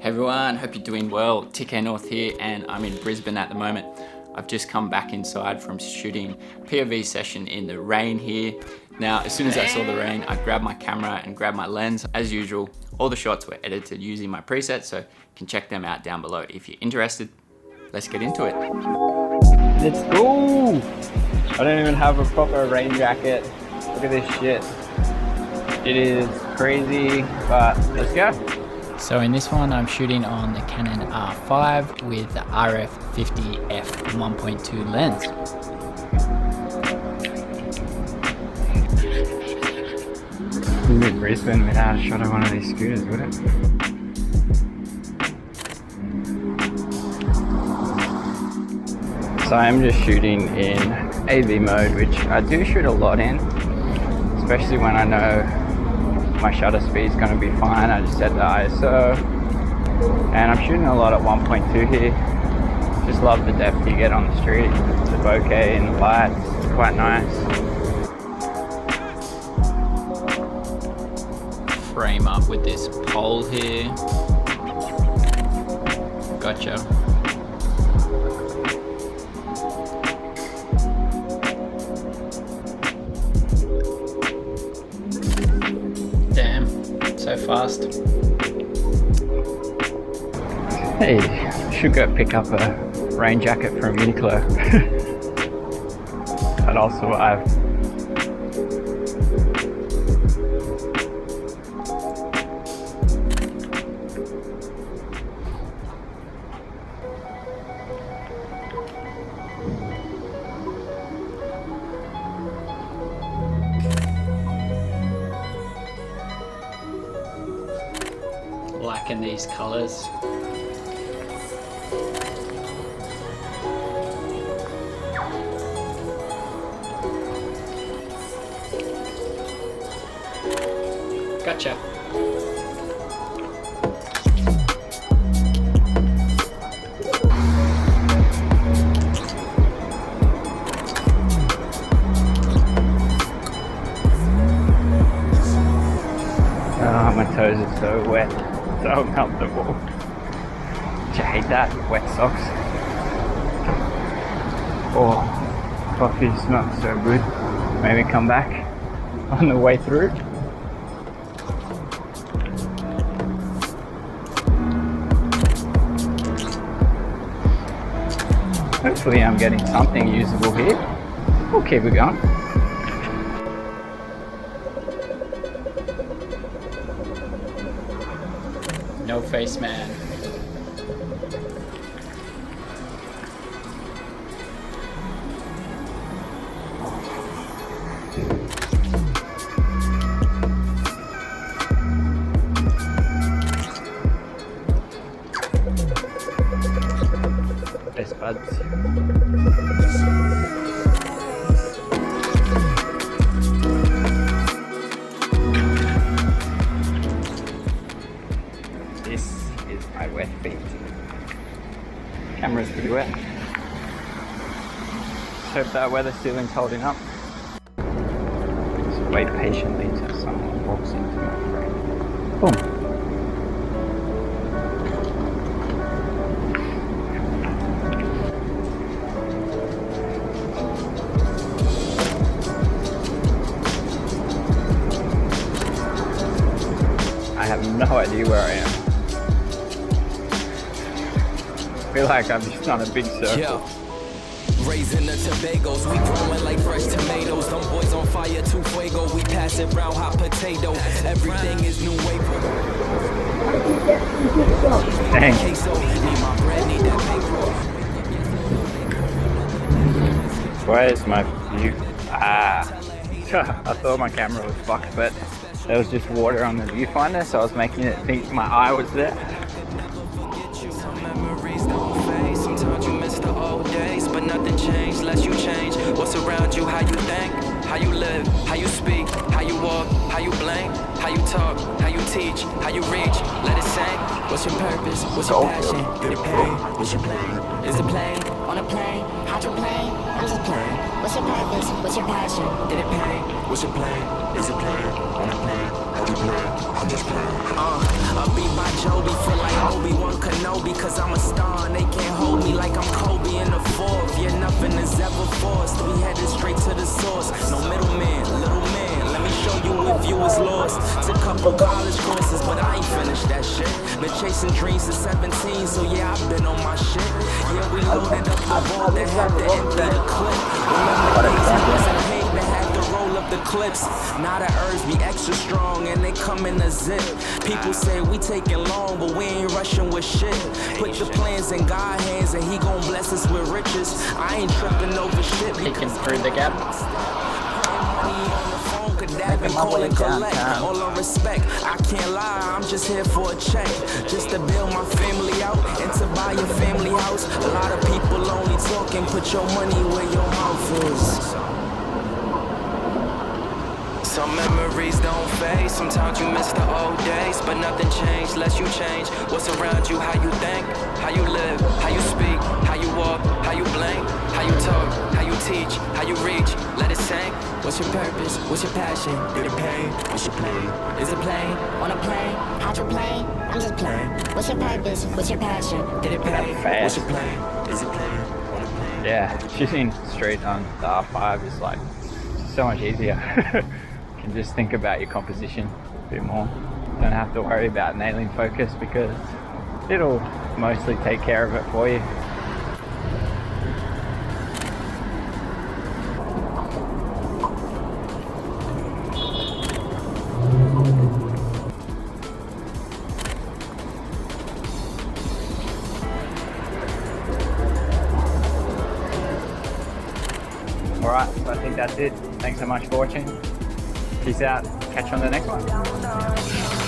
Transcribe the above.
everyone, hope you're doing well. TKNORTH here, and I'm in Brisbane at the moment. I've just come back inside from shooting a POV session in the rain here. Now, as soon as I saw the rain, I grabbed my camera and grabbed my lens. As usual, all the shots were edited using my presets, so you can check them out down below if you're interested. Let's get into it. Let's go! I don't even have a proper rain jacket. Look at this shit. It is crazy, but let's go. So in this one, I'm shooting on the Canon R5 with the RF 50 f1.2 lens. We'd be in Brisbane without a shot of one of these scooters, would it? So I'm just shooting in AV mode, which I do shoot a lot in, especially when I know my shutter speed is going to be fine. I just set the ISO, and I'm shooting a lot at 1.2 here. Just love the depth you get on the street, the bokeh and the lights, it's quite nice. Frame up with this pole here. Gotcha. Damn, so fast. Hey, should go pick up a rain jacket from Uniqlo. But I'll survive. Liking these colors. Gotcha. Oh, my toes are so wet, so comfortable. I hate that, wet socks. Oh, coffee's not so good. Maybe come back on the way through. Hopefully I'm getting something usable here. We'll keep it going. No face man. Best buds. This is my wet feet. Camera's pretty wet. Just hope that weather ceiling's holding up. Just wait patiently until someone walks into my frame. Boom. I have no idea where I am. I feel like I'm just on a big circle. Yeah. Raising the Tobagos, we growing like fresh tomatoes. Them boys on fire, too fuego. We passing round hot potato. Everything is new wave. Dang. Queso, need my bread, need that bacon. Where is my view? I thought my camera was fucked, but there was just water on the viewfinder, so I was making it think my eye was there. Some memories don't fade. Sometimes you miss the old days, but nothing changed unless you change. What's around you, how you think, how you live, how you speak, how you walk, how you blink, how you talk, how you teach, how you reach. Let it sing. What's your purpose? What's your passion? Get it paid. What's your plan? Is it plane? On a plane, how'd you plane? I'm just playing. What's your purpose? What's your passion? Did it pay? What's your plan? Is it plane? On a plane? How you play? I'm just playing. I beat my Joby, feel like Obi-Wan. you was lost. Took a couple college courses, but I ain't finished that shit. Been chasing dreams since 17, so yeah, I've been on my shit. Yeah, we loaded up the vault that had to empty the clip. Remember days I wasn't paid, that had to roll up the clips. Now the herbs be extra strong and they come in a zip. People say we taking long, but we ain't rushing with shit. Put the plans in God's hands and he gon' bless us with riches. I ain't tripping over shit. Peeking through the gap. Calling collect, all on respect. I can't lie, I'm just here for a check. Just to build my family out and to buy your family house. A lot of people only talking, put your money where your mouth is. Some memories don't fade. Sometimes you miss the old days, but nothing changed unless you change. What's around you, how you think, how you live, how you speak, how you walk, how you blink, how you talk, how you teach, how you reach. Let it sink. What's your purpose? What's your passion? Did it pay? What's your play? Is it play? Wanna play? How'd you play? I'm just playing. What's your purpose? What's your passion? Did it pay? What's your play? Is it play? Wanna play? Yeah, shooting straight on the R5 is like so much easier. You can just think about your composition a bit more. Don't have to worry about nailing focus because it'll mostly take care of it for you. Alright, so I think that's it. Thanks so much for watching. Peace out. Catch you on the next one.